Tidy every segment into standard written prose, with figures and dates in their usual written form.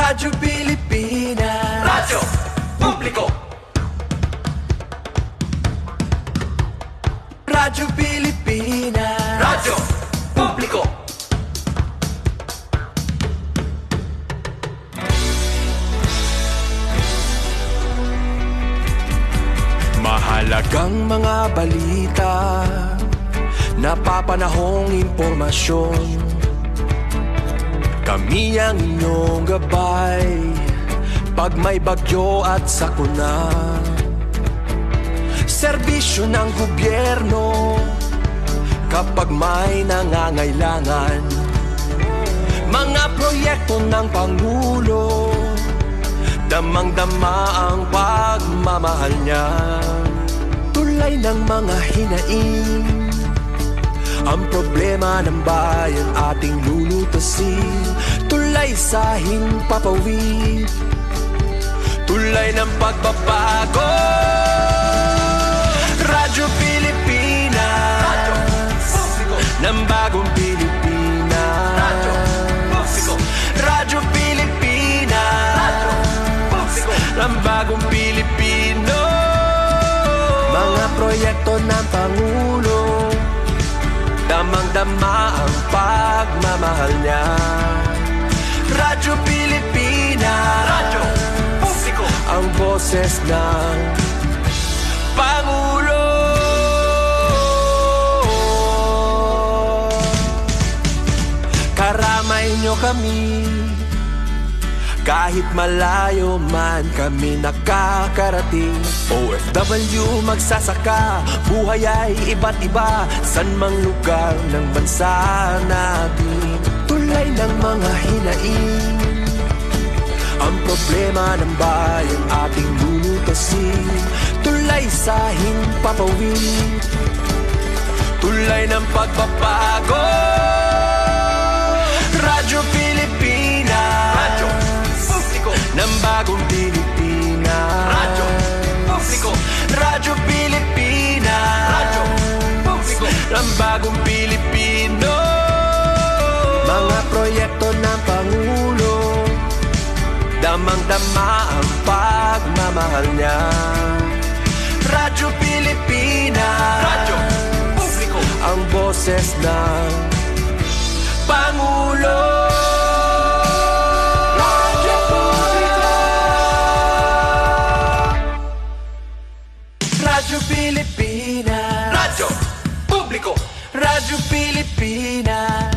Radyo Pilipinas, Radyo Publiko. Radyo Pilipinas, Radyo Publiko. Mahalagang mga balita, napapanahong impormasyon. Kami ang inyong gabay pag may bagyo at sakuna. Serbisyo ng gobyerno kapag may nangangailangan. Mga proyekto ng Pangulo, damang-dama ang pagmamahal niya. Tulay ng mga hinaing, ang problema ng bayan ating lulutasin. Tulay sa himpapawid, tulay ng pagbabago. Radyo Pilipinas, Radyo Publiko. Ng bagong Pilipinas, Radyo Publiko. Radyo Pilipinas, Radyo Publiko. Ng bagong Pilipino. Mga proyekto ng Pangulo, damang-dama ang pagmamahal niya. Radyo Pilipinas, Radyo Publiko. Ang boses ng Pangulo. Karamay niyo kami, kahit malayo man kami nakakarating. OFW magsasaka, buhay ay iba't iba, san mang lugar ng bansa natin. Tulay ng mga hinaing, ang problema ng bayan ating lulutasin. Tulay sa himpapawid, tulay ng pagbabago. Radyo Pilipinas, Radyo Publiko. Ng bagong Pilipinas, Radyo Publiko. Radyo Pilipinas, Radyo Publiko. Ng bagong Pilipino. Mga proyekto ng Pangulo, damang-dama ang pagmamahal niya. Radyo Pilipinas, Radyo Publiko. Ang boses ng Pangulo. Radyo Publiko. Radyo Pilipinas, Radyo Publiko. Radyo Pilipinas.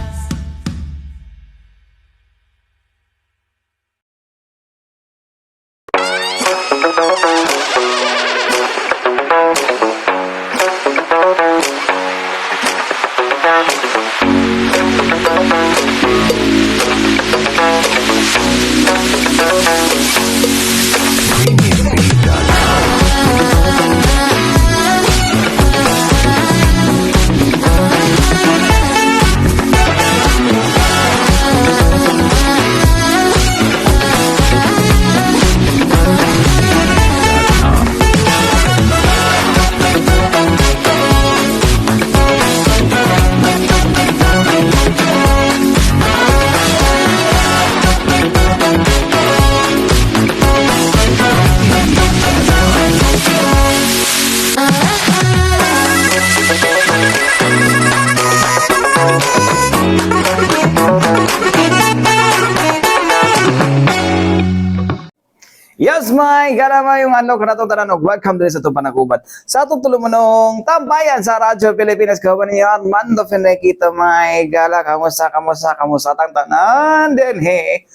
Yes, my galama yung ano kanato tananog. Welcome din sa itong panagubat. Sa itong tulumanong tambayan sa Radyo Pilipinas. Kabaniyan, Mando Finekita, my gala. Kamusta tang tanan din, he.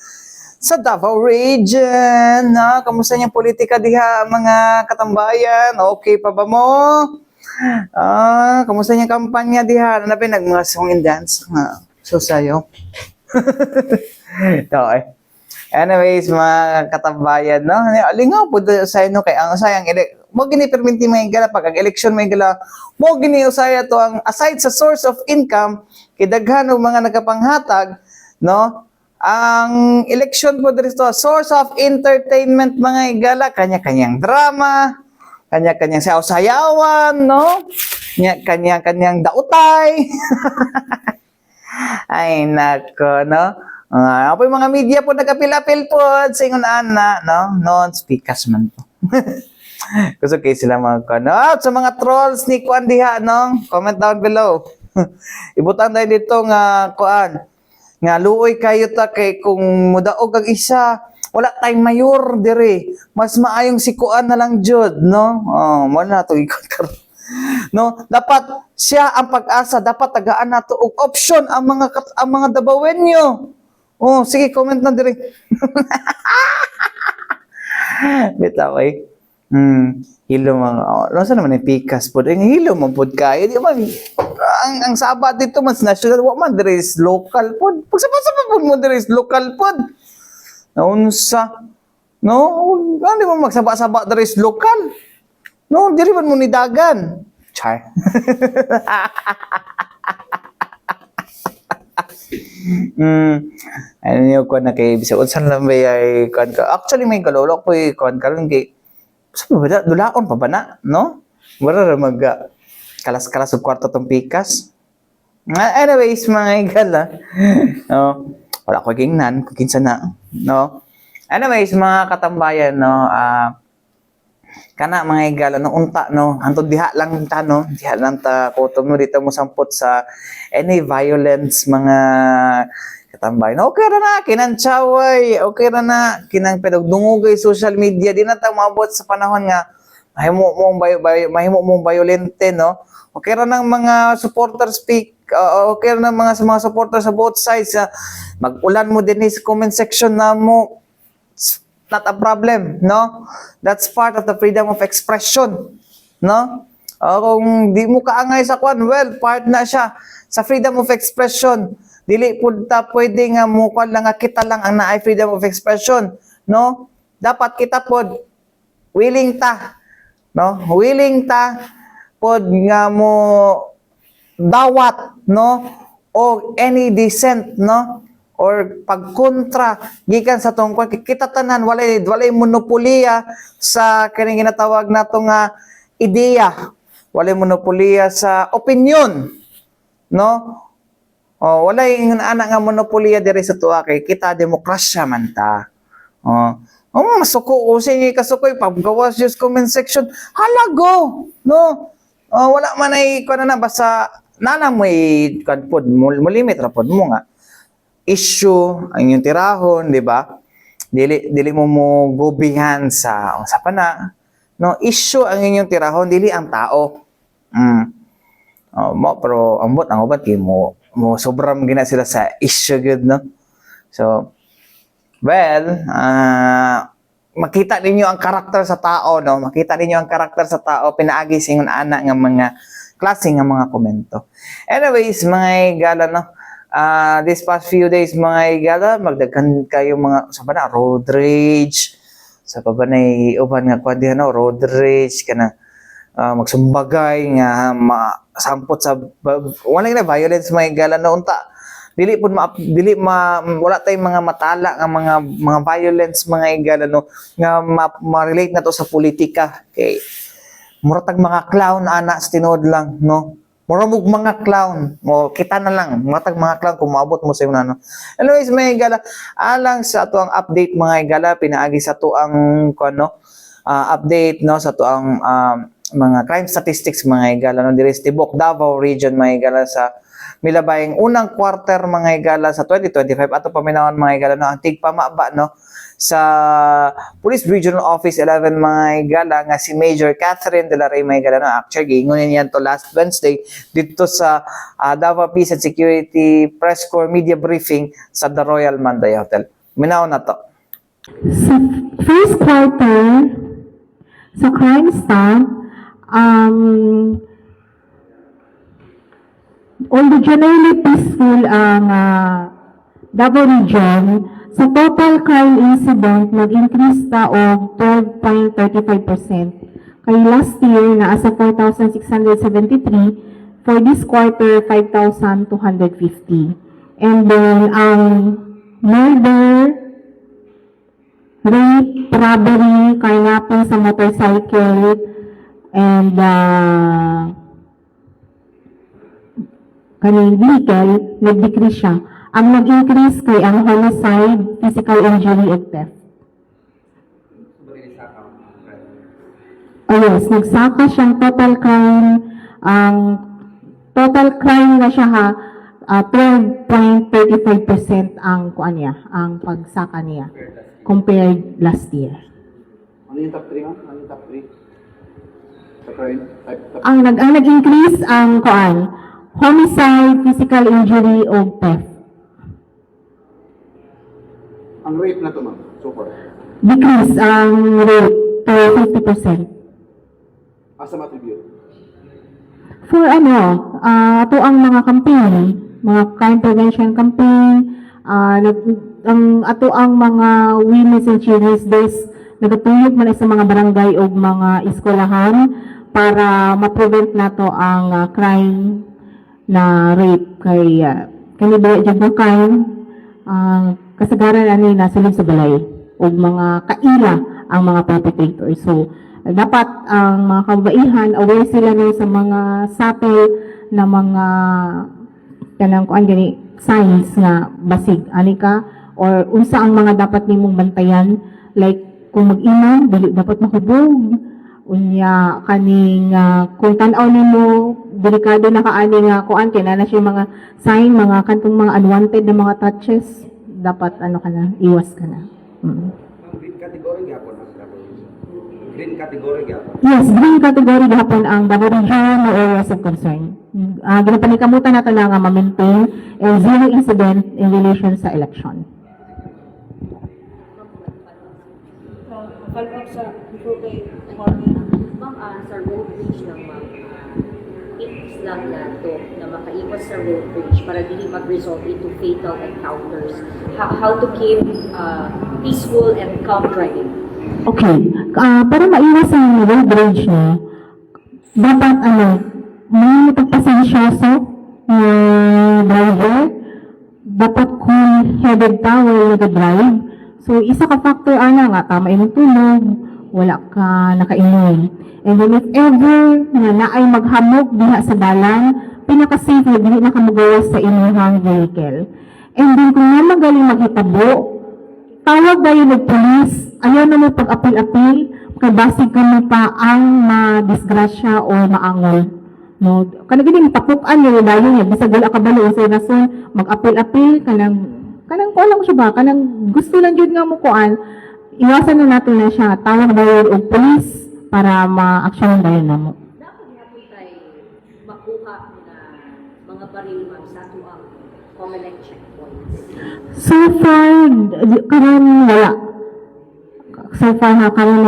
Sa Davao Region, na, kamusta niyang politika diha, mga katambayan? Okay pa ba mo? Kamusta niyang kampanya diha? Ano na mga song and dance? So sayo. Okay. Anyways, mga katambayan, no? Alingaw po sa inyo kay ang sayang mo gini perminti mga gala pag ang election may gala mo gini usaya to ang aside sa source of income kidaghan og mga nagapanghatag, no? Ang election po dito source of entertainment mga igala, kanya-kanyang drama, kanya-kanyang sayaw-sayawan, no? Kanya-kanyang dautay. Ay nako, no? Apoy mga media po nagapil-apil po sa ingon ana, no? Non-speakers man po. Gusto kayo sila mga at sa mga trolls ni Kuan diha, no? Comment down below. Ibutan tayo dito nga Kuan. Nga luoy kayo ta kay kung mudaog ang isa, wala tayong mayor dire. Mas maayong si Kuan na lang jud, no? Mo na to ikot karon. No, dapat siya ang pag-asa, dapat tagaan nato og option ang mga Dabawenyo. Sige, comment na dire. Bitaw ay. Hilo mga, saan naman yung pikas po? Hilo mo po kayo. Di man, ang sabat dito, mas national, wa man, there is local po. Pagsapa-sapa po mo, there is local po. Naunsa, no? Hindi mo magsaba-saba, there is local. No, diri man mo ni dagan. Char. Ano niyo ko na kay bisa unsan lang ba ay kan ka. Actually may kalolok po kan karon kay sa ba dulaon pa ba na, no? Wala ra mag kalas-kalas og kwarto tong pikas. Anyways, mga igala. No. Wala ko gingnan, kung kinsa na, no? Anyways, mga katambayan, no, kana mga igala no unta no hantod diha lang ta no diha lang ta kutom no dito mo sampot sa any violence mga katambay no okay ra na kinantsaway okay ra na kinang pedagdungugay social media di na ta maabot sa panahon nga mahimo mong violente no okay ra nang mga supporters speak okay ra nang mga supporters sa both sides mag-ulan mo din sa comment section na mo not a problem, no? That's part of the freedom of expression, no? Kung di mo kaangay sa kwan, well, part na siya sa freedom of expression. Dili pud ta pwede nga mo kwan lang nga kita lang ang naay freedom of expression, no? Dapat kita pod willing ta, no? Willing ta pod nga mo dawat, no? O any dissent, no? Or pagkontra gikan sa tungkol kita tanan walay monopolya sa kaning ginatawag nato nga ideya, walay monopolya sa opinion, no? Walay ana nga monopolya diri sa tuwa kay kita demokrasya man ta. Masuko o sige kasukoy paggawas just comment section halago, no? Wala man ay kuno na basta nana may kan pod mo limit ra pod mo nga issue ang inyong tirahon, di ba? Dili mo gubihan sa pana. No, issue ang inyong tirahon, dili ang tao. Pero ambot ang uban kay mo sobram gina sila sa issue good, no? So, well, makita ninyo ang karakter sa tao, no? Makita ninyo ang karakter sa tao pinaagi sa ingon ana nga mga klase nga mga komento. Anyways, mga igala, no? This past few days mga igala, magdaghan kayo mga sa bana road rage sa pabanay uban nga kwadi no road rage kana magsumbagay nga sampot sa wala na violence mga igala no unta dili pud wala tay mga matala nga mga violence mga igala no nga ma-relate na to sa politika kay muratag mga clown ana sa tinuod lang no. Muramog mga clown. Kita na lang. Matag mga clown kung maabot mo sa yung ano. Anyways, mga igala, alang sa ito ang update mga igala, pinaagi sa ito ang update no, sa ito ang mga crime statistics mga igala. No, diri sa Tibok, Davao Region mga igala sa milabayang unang quarter mga igala sa 2025. Ato paminawan mga igala, no, ang tigpamaba no, sa Police Regional Office 11 mga igala nga si Major Catherine de la Rey mga igala no actually gingunin yan to last Wednesday dito sa Davao Peace and Security Press Corps Media Briefing sa The Royal Manday Hotel. Minaw na to. Sa first quarter sa crime stamp although generally peaceful ang Davao Region, sa total crime incident, nag-increase ta og 12.35%. Kay last year, na sa 4,673. For this quarter, 5,250. And then, ang murder, rape, robbery, kidnapping sa motorcycle, and kaning vehicle, nag-decrease siya. Ang nag-increase kay ang homicide, physical injury, ug theft. Oh yes, nagsaka siyang total crime. Ang total crime na siya ha, 12.35% ang kuan niya, ang pagsaka niya compared last year. Ano yung top 3 ma'am? Ano yung top 3? Sa crime? Ang nag-increase ang kuan, homicide, physical injury, o theft. Ang rape na to ma'am, so far. Decrease ang rate to 50%. Asa ma-attribute? For ano, ito ang mga campaign, mga crime prevention campaign, ato ang mga Women's and Children's Days, nagatuyog man sa mga barangay o mga eskwelahan para ma-prevent nato ang crime na rape kay kanibay jud ng crime kasagaran ani nasulod sa balay o mga kaila ang mga perpetrators. So dapat ang mga kababaihan aware sila nun sa mga subtle na mga kanang kuan gani signs nga basig ani ka or unsa ang mga dapat nimong bantayan, like kung mag-inom dili dapat mahubog unya kaning kung tan-aw nimo delikado na kaani nga kuan kay na siya mga sign, mga kantong mga unwanted na mga touches, dapat ano ka na, iwas ka na. Green category gyapon ang green category gyapon. Yes, green category gahapon ang Davao Region na areas of concern. Ginapanikamutan nato na nga ma-maintain and zero incident in relation sa election. Follow-up sa before kay Ma'am, sa road bridge lang ma'am, tips lang na to na makaiwas sa road bridge para dili mag-result into fatal encounters. How to keep peaceful and calm driving. Okay, para maiwas ang road rage no, dapat may pagpasensyoso ng driver, dapat cool-headed towel nag-drive. So, isa ka factor nga, tama imong tulog, wala ka nakainom. And then if ever na naay maghamog diha sa dalan, pinaka-safe na dili na ka magawas sa inyong vehicle. And then kung naman galing maghitabo, tawag dayon ng police, ayaw na mo pag-apil-apil, kay basig ka mo pa ang ma-disgrasya o maangol. No, kanang gini tapukan niyo dayon niya bisag wala ka balo sa rason mag-apil-apil kanang ko lang siya ba kanang gusto lang jud nga mo kuan, iwasan na natin na siya, tawag dayon og police para ma-aksyonan dayon namo. Dapat hapon tayo makuha na mga baril ma'am sa ato ang COMELEC checkpoints. So far karon wala. So far karon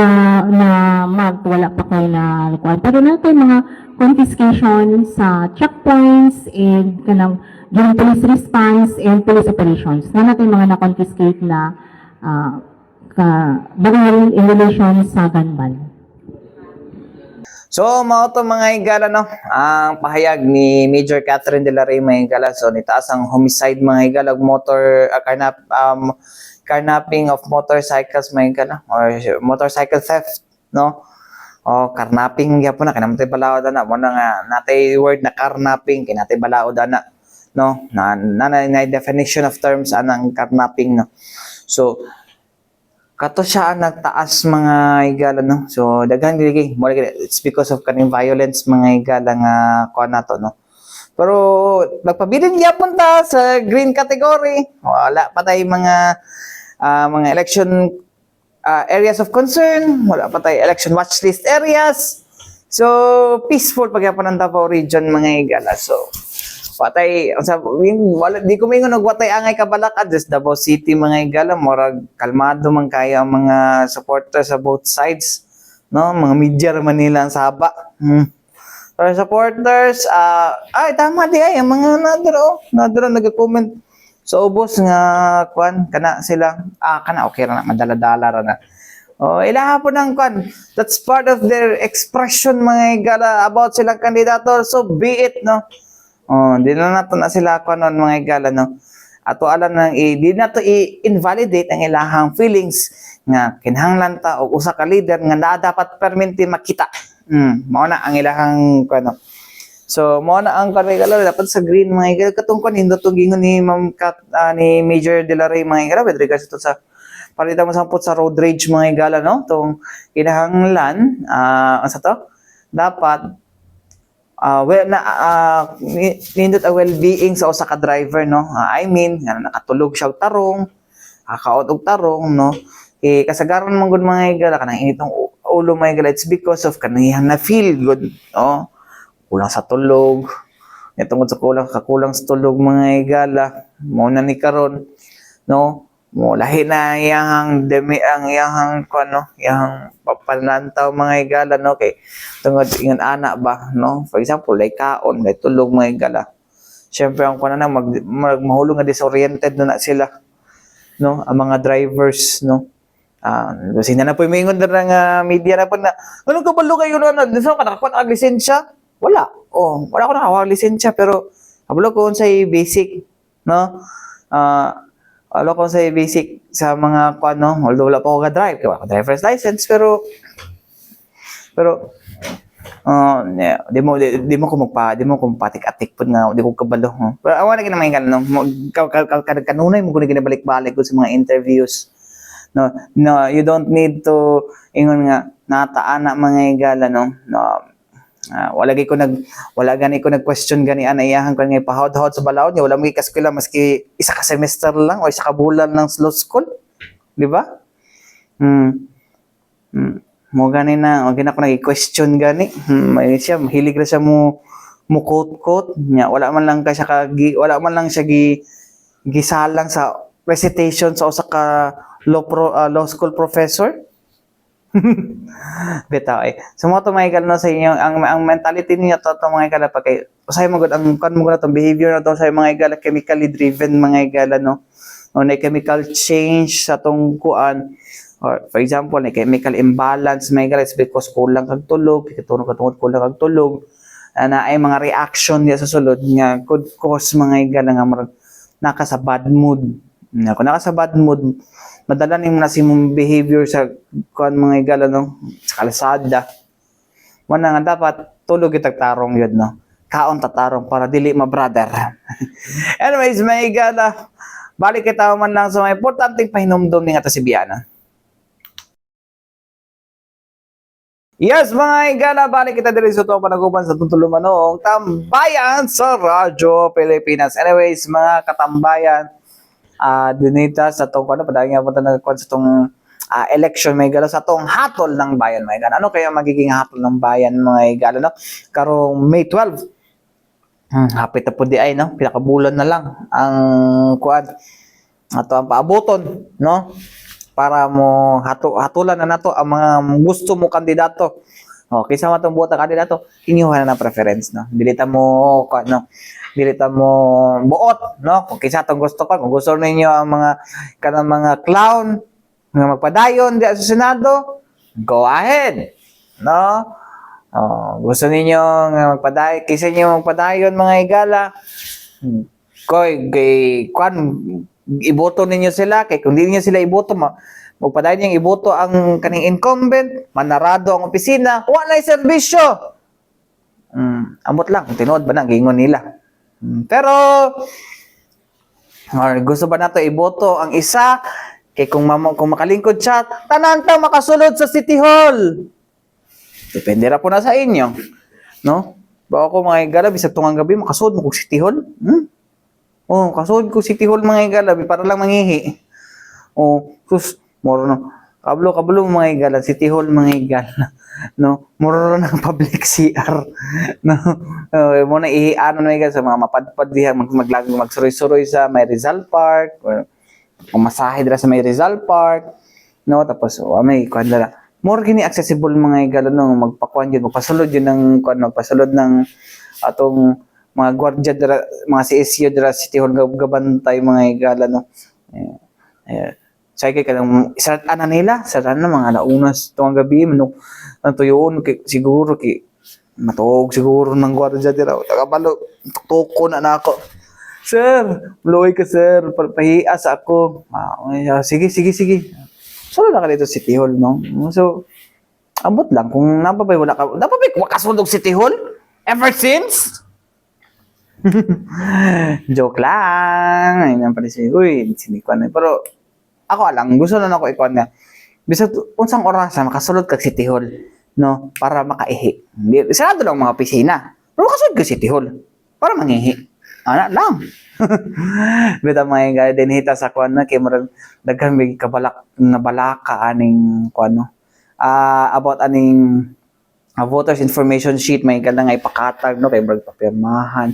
na wala pa kayo na lukuan. Pero natin mga confiscation sa checkpoints and kanang yung police response and police operations. Na natin mga na-confiscate na baril in relation sa gun ban. So, mao to mga higala, no? Ang pahayag ni Major Catherine De La Rey, mga higala. So, nitaas ang homicide, mga higala, carnapping of motorcycles, mga higala, or motorcycle theft, no? O, carnapping, yapon na, kinamantay balaod na, muna nga, natay word na carnapping, kinatay balaod na, no? Na definition of terms, anang carnapping, no? So, kato siya ang nagtaas mga higala, no? So, daghang giligay. It's because of kaning violence mga higala nga kuha nato, no? Pero, nagpabilin yapon ta sa green category. Wala pa tayo mga election areas of concern. Wala pa tayo election watch list areas. So, peaceful pagyapon ng Davao Region mga higala. So, watay, wala, di ko mingon nagwatay angay kabalakad sa Davao City mga higala, morag kalmado man kaya ang mga supporters sa both sides, no? Mga media man nila ang saba. Pero supporters, ay tama di ay ang mga nadro nag-comment sa ubos nga kwan kana sila, kana okay ra na, madala-dala ra na. Oh, ilaha po ng kwan. That's part of their expression mga higala about silang kandidato, so be it, no? Oh, di na nato na sila ko noon mga higala, no. Ato alam nang di na to i-invalidate ang ilahang feelings nga kinahanglan ta og usa ka leader nga naa dapat permanente makita. Mao na ang ilahang kuno. So mo na ang kanay gala dapat sa green mga igala katong kan hindot tong gingon ni Ma'am Kat ni Major De La Rey mga igala with regards to sa palita mo sampot sa road rage mga igala no tong kinahanglan asa to dapat nindot ang well-being sa usa ka driver no. I mean nakatulog siya og tarong, kakaot og tarong no. Kasagaran man gud mga igala kanang initong ulo mga igala it's because of kanang na feel good no. Kulang sa tulog. Tungod sa kakulang sa tulog mga igala, mo na ni karon no. Mo lahi na iyang iyang kuno, iyang papanantaw mga igala no kay tungod ingon ana ba no. For example, like kaon, like tulog mga igala. Syempre ang kuno na mahulog nga disoriented na sila no, ang mga drivers no. Kasi na po may ingon nga media na po na anong kabalo kayo no, sa nakakuha ang lisensya? Wala. Wala ko nakawag lisensya pero kabalo ko unsay basic no. Wala ko unsay basic sa mga kuno, although wala pa ako ka-drive, wala ko driver's license pero di mo ko patik-atik pud nga di ko kabalo. Pero awan na kinamay no. Kanunay mo ko ginabalik-balik ko sa mga interviews. No, you don't need to ingon nga nataana mga igala no. Wala gani ko nag-question gani ana iyahan ko nga pahawd-hawd sa balawod niya wala mo kaskwela maski isa ka semester lang o isa ka bulan lang sa law school, di ba? Mo gani na, wag na ko nag-question gani. May siya mahilig ra siya mo quote nya wala man lang siya gisalang sa recitation sa usa ka law school professor. Bitaw so mo to mga igala no sa inyo ang mentality niyo to mga igala pa kay usay mo gud ang kan mo gud tong behavior na to sa mga igala chemically driven mga igala no na chemical change sa tong kuan or for example na chemical imbalance mga igala is because kulang kag tulog katungod kulang kag tulog na ay mga reaction niya sa sulod nga could cause mga igala nga naka sa bad mood kung naka sa bad mood madala ning nasimong behavior sa kuan mga igala no sa kalsada. Wala nga dapat tulog itag tarong yun no. Kaon tatarong para dili ma-brother. Anyways, mga igala, balik kita man lang sa mga importanteng pahinumdom ni nga ta si Biana. Yes, mga igala, balik kita diri sa itong panaguban sa Tuntulumanong Tambayan sa Radyo Pilipinas. Anyways, mga katambayan, dinita sa itong padahing nga punta na sa itong election mga igala sa itong hatol ng bayan mga igala. Ano kaya magiging hatol ng bayan mga igala no? Karong May 12. Hapit na po di ay no? Pinakabulan na lang ang kuan ato ang paaboton no? Para mo hatulan na nato ang mga gusto mo kandidato. Kaysa matong buota kandidato, iniuhan na preference no. Dilita mo no. Dilita mo buot no. Kung kaysa atong gusto kung gusto ninyo ang mga clown nga magpadayon di sa Senado, go ahead. No? Gusto ninyo nga magpadayon, kaysa niyo magpadayon mga igala, iboto ninyo sila kay kung di niyo sila iboto magpadayon yung iboto ang kaning incumbent, manarado ang opisina, wala ay serbisyo. Amot lang, tinuod ba na gingon nila. Pero gusto ba nato iboto ang isa kay kung makalingkod siya, tanan ta makasulod sa City Hall. Depende ra po na sa inyo, no? Ba ako mga igala bisag tungang gabi makasulod mo kog City Hall? Kasulod ko City Hall mga igala para lang mangihi. Sus, moro no. Kablo mga igala, City Hall mga igala. No, moro ng public CR. No. Mo na ihiano na igala sa mga mapadpad diha magsuroy-suroy sa may Rizal Park or masahe dira sa may Rizal Park. No, tapos may kuan dala. More gini accessible mga igala no magpakuan gyud magpasulod yun ng kuan magpasulod ng atong mga gwardiya dira mga CSU dira City Hall gabantay mga igala no. Say kay kanang isaratan na nila, saratan na mga launas tuwang gabi manong tuyoon siguro matuog siguro ng gwardiya dira tagabalo tuko na nako. Sir, luoy ka sir, pahias ako. Sige. So wala ka dito City Hall no. So ambot lang kung napabay wala ka napabay wakasulog City Hall. Ever since? Joke lang. Ayun pala si, uy, sinikwan na. Pero, ako alang, gusto na ako ikwan nga. Bisag, unsang oras na makasulod kag City Hall, no? Para makaihi. Hindi, sarado lang mga pisina. Pero makasulod kag City Hall. Para mangihi. Ana lang. Bita mga nga din hita sa kwan na, kay marag, daghan may kabalak, nabalaka aning kwan, no? About aning voters information sheet, may ka nga ipakatag, no? Kay marag papirmahan.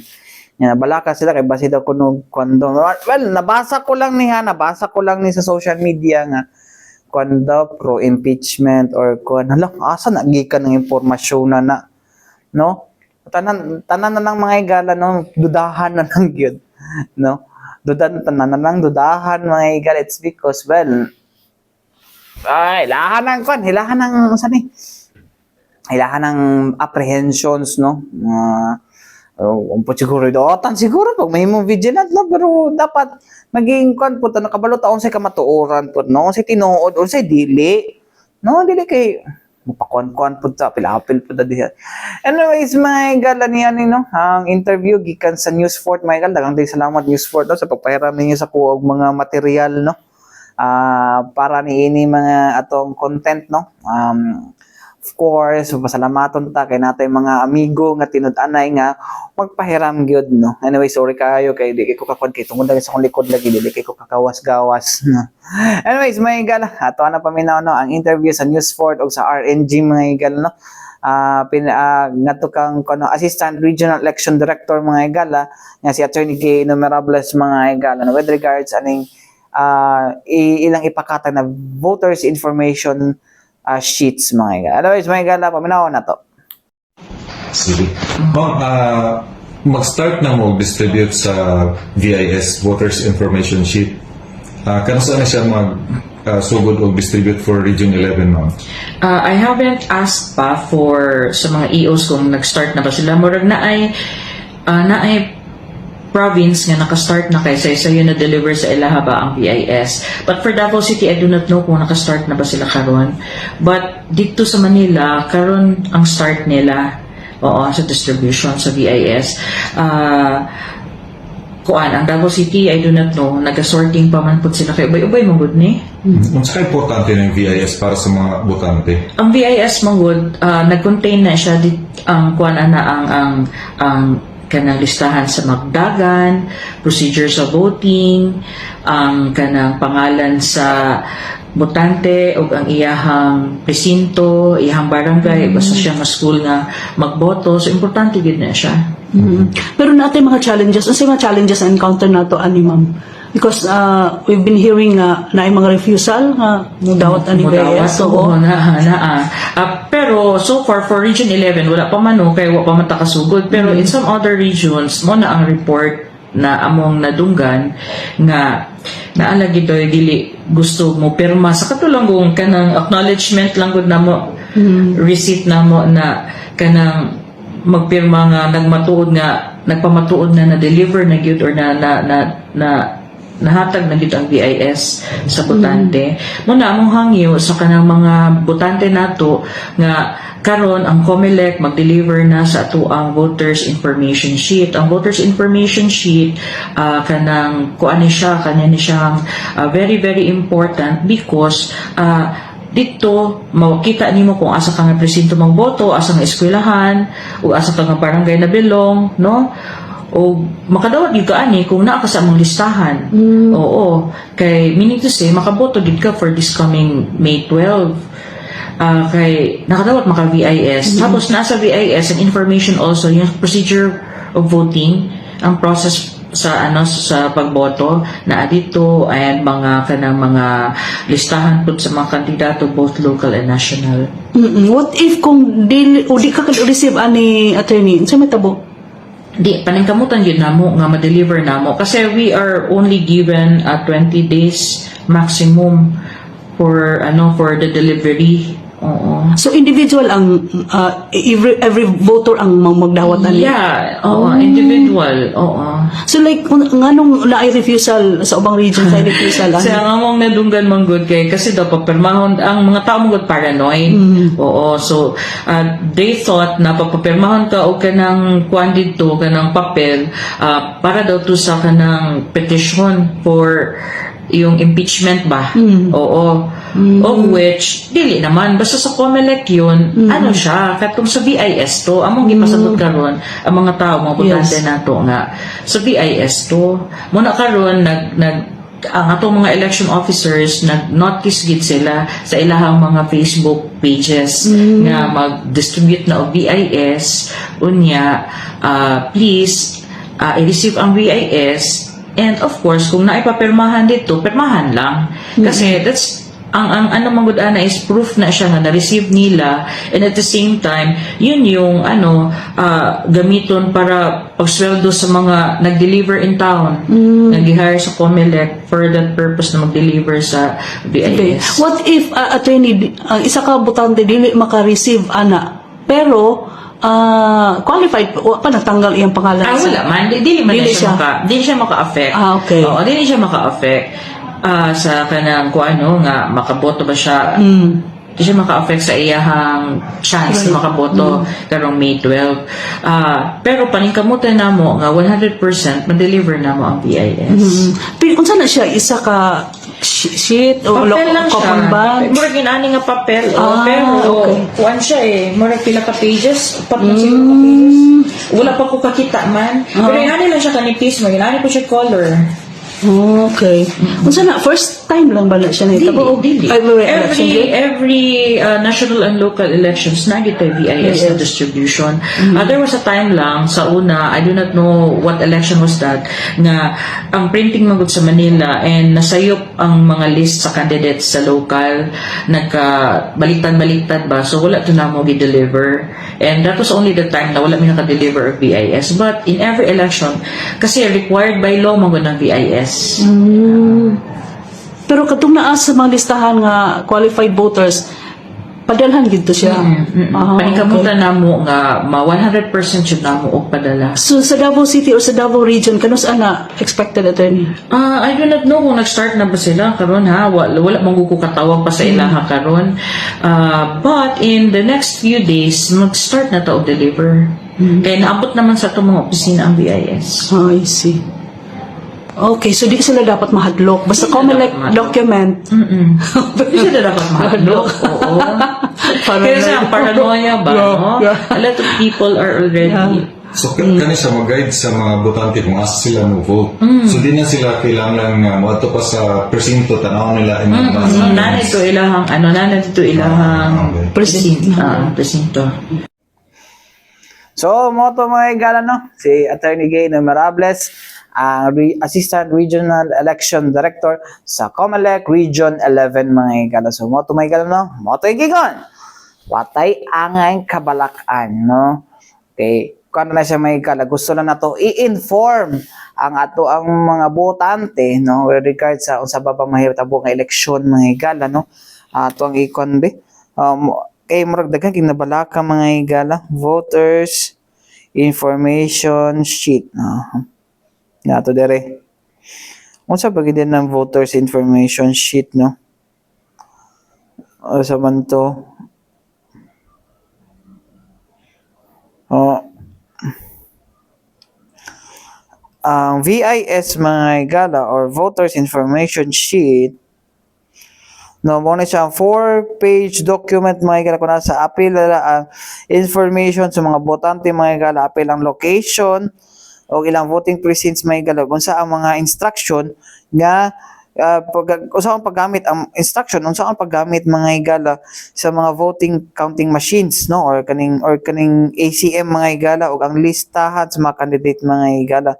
Yan, balaka sila kay basi daw kuno kwando. Well, nabasa ko lang ni sa social media nga kwando pro impeachment or kwan. Hala, asa na gikan ng impormasyon na, no? Tanan na lang mga igala, no? Dudahan na lang gyud, no? Tanan na lang dudahan mga igala. It's because, well, hilahan ng kwan, hilahan ng sani. Hilahan ng apprehensions, no? Umpot siguro dotan siguro pag may mo vigilant, no? Pero dapat maging kwan po nakabalo taon sa kamatuoran po, no? Sa tinuod o sa dili, no? Dili kay mapakwan-kwan po sa apil-apil po diha. Anyways, mga igala niya ni, no? Ang interview gikan sa News 4, mga igala, daghang salamat News 4, no? Sa pagpahiram ninyo sa kuog mga material, no? Para ni ini mga atong content, no? Of course, pasalamaton ta kay natay mga amigo nga tinud-anay nga magpahiram gyud, no. Anyway, sorry kayo kay di ko kakon kay tungod sa akong likod lagi dili kay ko kakawas-gawas. Anyways, mga igala, ato na paminaw, no, ang interview sa News 4 o sa RNG, mga igala, no. Ngadto kang Assistant Regional Election Director, mga igala, nga si Attorney Gay Innumerables, mga igala, no, with regards aning ilang ipakatag na voters information sheets, mga igala. Otherwise, mga igala, paminaw na to. Sige. Mag-start na mo distribute sa VIS, Voters Information Sheet. Kanusa na siya sugod o distribute for Region 11, ma'am? I haven't asked pa for sa mga EOs kung nag-start na ba sila. Murag na ay province nga naka-start na kay sayo na deliver sa ilaha ba ang VIS. But for Davao City, I do not know kung naka-start na ba sila karon. But dito sa Manila, karon ang start nila sa distribution sa VIS. Ang Davao City, I do not know. Nag-sorting pa man po sila kay ubay-ubay mangud ni. Unsa kay importante ng VIS para sa mga botante? Ang VIS mangud nag-contain na siya ang ang kanang listahan sa magdagan, procedure sa voting, ang kanang pangalan sa botante o ang iyahang presinto, iyahang barangay, basta siya nga school nga magboto. So, importante gid na siya. Pero natin mga challenges, ano mga challenges na encounter nato ani ma'am? Because we've been hearing na mga refusal nga mudawat ani VIS. Pero so far for Region 11 wala pa man kay wa pa man ta kasugod, pero in some other regions mo na ang report na among nadunggan nga naala gid dili gusto mo pirma sa katulong kanang acknowledgement lang gud namo, receipt namo na kanang magpirma nga nagpamatuod na na-deliver na gyud or na nahatag na gid ang VIS sa botante. Muna among hangyo sa kanang mga botante nato nga karon ang COMELEC mag-deliver na sa ato ang voters information sheet. Ang voters information sheet kanang kuan siya very very important because dito makita nimo kung asa ka nga presinto magboto, asa nga eskwelahan o asa ka nga barangay na belong, no? O makadawat gyud ka ani kung naa ka sa among listahan. Oo, kay meaning to say makaboto gid ka for this coming May 12. Kay nakadawat maka VIS. Tapos nasa VIS ang information also yung procedure of voting, ang process sa pagboto na adito ay mga kanang mga listahan pud sa mga kandidato both local and national. What if kung di ka receive ani attorney, unsa matabo? Di paningkamutan yun namo nga ma-deliver namo kasi we are only given 20 days maximum for the delivery Oo. So individual ang every voter ang magdawat ani. Yeah, oo, individual. Oo. So like nganong naay refusal sa ubang region sa refusal Kasi ani? ang among nadunggan man good kay kasi daw papirmahon ang mga tao mo good paranoid. Oo, so they thought na papapirmahon ka o kanang kuan dito kanang papel para daw to sa kanang petition for yung impeachment ba? Oo. Of which, dili naman. Basta sa COMELEC yun, ano siya, katong sa VIS to, among gipasagot karon ang mga tao, mga butante Yes. nato nga. Sa VIS to, muna karon ang atong mga election officers nag-notice gid sila sa ilahang mga Facebook pages nga mag-distribute na og VIS unya please i-receive ang VIS. And of course, kung naipapirmahan dito, pirmahan lang. Kasi that's ang ano man gud ana is proof na siya nga na-receive nila, and at the same time yun yung gamiton para pagsweldo sa mga nag-deliver in town, nag-hire sa COMELEC for that purpose na mag-deliver sa Okay. BIS. What if attorney isa ka butante dili maka-receive ana pero qualified pa natanggal iyang pangalan Wala man, dili man Dili siya siya. dili siya maka-affect. Okay. Oo, dili siya maka-affect sa kanang kung ano nga makaboto ba siya. Di siya maka-affect sa iyahang chance na makaboto karong May 12. Pero paningkamutan na mo nga 100% ma-deliver na mo ang BIS. Pero unsa na siya isa ka sheet o Papel lang siya. coupon ba? Murag ginani nga papel. Pero okay. kuan siya Murag pila ka pages. Upat na siguro ka pages. Wala pa ko kakita man. Pero ginani lang siya kanipis mo. Ginani ko siya color. Okay. Unsa na first time lang ba na siya nahitabo? Dili. Every national and local elections nagitay VIS na distribution. There was a time lang sa una, I do not know what election was that, nga ang printing magud sa Manila and nasayop ang mga list sa candidates sa local, nagka-baliktad ba, so wala to na mo gi-deliver. And that was only the time na wala mi naka-deliver of VIS. But in every election, kasi required by law magud ng VIS. Pero katong naa sa mga listahan nga qualified voters, padalhan gid to siya. Paningkamutan na mo nga 100% siya na mo og padala. So sa Davao City or sa Davao region kanus ana expected attorney? I do not know kung nag-start na ba sila karon ha. Wala mong katawag pa sa ilaha karon. But in the next few days, mag-start na to og deliver. Kaya naabot naman sa itong mga opisina ang BIS. I see. Okay, so di sila dapat mahadlok. Basta Di COMELEC dapat mahadlok. document. Hindi sila dapat mahadlok. Oo. Kaya sa paranoia ba, no? A lot of people are already... So, kani siya mag-guide sa mga botante kung asa sila mo-vote. So, di na sila kailangan mato pa sa presinto, tanaw nila yung mga Nanito ilahang presinto. So, mo to mga igala, no? Si Attorney Gay Numerables, ang Assistant Regional Election Director sa COMELEC Region 11 mga igala. So, mo to mga igala, no? Mo to igigon. Watay angay kabalakan, no? Okay. Kung na siya may igala, gusto lang na to i-inform ang ato ang mga botante, no? With regard sa unsa ba pa mahitabo nga eleksyon mga igala, no? Ato ang ikonbe. Kay murag daghan kinabalaka mga igala, voters information sheet, no? Nato dere. Unsa ba gid ng voters information sheet, no? O sa man to? Ang VIS mga igala or voters information sheet, no, mo na siya 4-page document mga igala kung nasa apil ang information sa mga botante mga igala, apil ang location o ilang voting precincts mga igala, kung sa ang mga instruction nga unsa ang paggamit ang instruction, unsa ang paggamit mga igala sa mga voting counting machines, no, or kaning ACM mga igala o ang listahan sa mga candidate mga igala.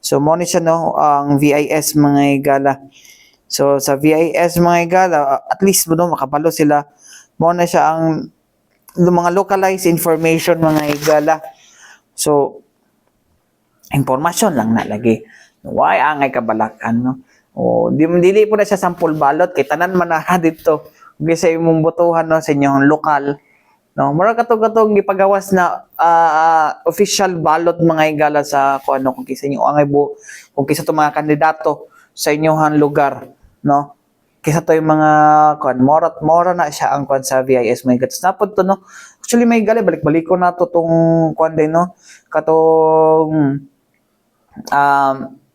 So mo ni siya, no, ang VIS mga igala. So sa VIS mga igala, at least mo, no, makabalo sila. Mo na siya ang mga localized information mga igala. So impormasyon lang na lagi. Why angay kabalakan, no? O dili po na siya sample balot kay tanan man na dito. ug sa imong botohan no sa inyong lokal. No, mura katong gipagawas na official ballot mga higala sa kung ano kung kisa inyo angay kung kisa to mga kandidato sa inyohan lugar, no? Kisa to yung mga kuan mora na siya ang kuan sa VIS may gatos napod to no. Actually may gali balik-balik ko na to tong kuan din no.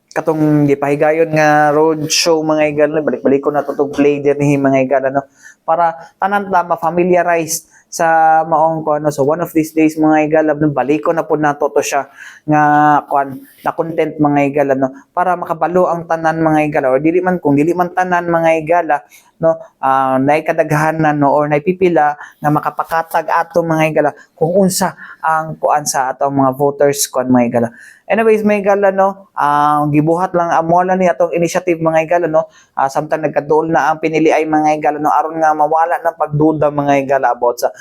Katong gipahigayon nga road show mga higala balik-balik ko na to tong play din ni mga higala no para tanan ta ma-familiarize sa maong ko ano so one of these days mga higala balik ko na po nato to siya nga kuan na content mga higala no para makabalo ang tanan mga higala or dili man kung dili man tanan mga higala no nay kadaghanan no or nay pipila nga makapakatag ato mga higala kung unsa ang kuan sa atong mga voters kuan mga higala. Anyways mga higala no gibuhat lang amo lang ni atong initiative mga higala no samtang nagkaduol na ang pinili ay mga higala no aron nga mawala ng pagduda mga higala about sa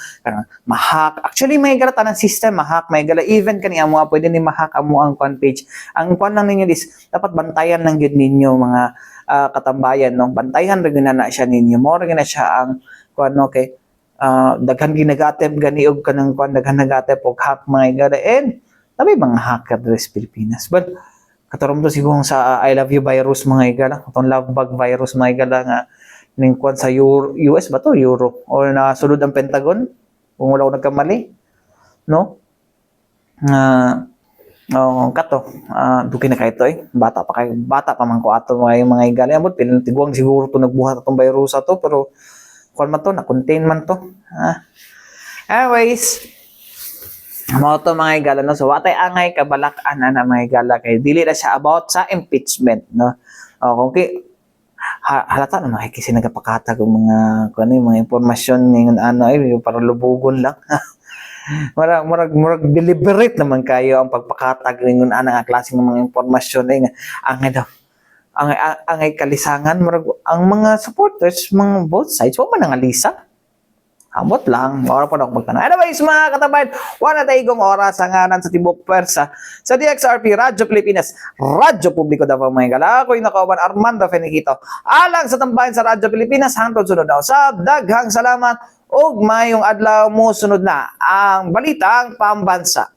mahak. Actually may higala tanang system mahak may higala even kani amo pwede ni mahak amo ang fan page. Ang kuan lang ninyo is dapat bantayan lang gyud ninyo mga katambayan no bantayan ra gyud na siya ninyo mo ra na siya ang kuan no kay daghan ginagatep gani og kanang kuan daghan nagatep og hack mga higala and tabi mga hacker sa Pilipinas but katarom to siguro sa I love you virus mga higala atong love bug virus mga higala nga ning kuan sa US ba to Euro or nasulod ang Pentagon kung wala ko nagkamali no kato duki na kay to bata pa man ko ato mga higala amot pilang tiguang siguro to nagbuhat atong virus ato pero kuan man to na contain man to anyways mo to mga higala no so watay angay kabalak-an na mga higala kay dili na siya about sa impeachment no kung halata na makikisi nagapakatag ang mga kuno yung mga impormasyon ngayon ano ay para lubugon lang murag deliberate naman kayo ang pagpakatag ngayon ana nga klase ng mga impormasyon ay angay daw angay kalisangan murag ang mga supporters mga both sides wa man nangalisa amot lang, mawala pa na akong magtanong. Anyways, mga katabayan, wala tayong oras ang nganan sa Tibok Persa sa DXRP Radyo Pilipinas, Radyo Publiko Davao mga higala. Ako'y nakauban Armando Feniquito. Alang sa tambayan sa Radyo Pilipinas, hangtod sunod na usab. Daghang salamat ug mayong adlaw mo sunod na ang Balitang Pambansa.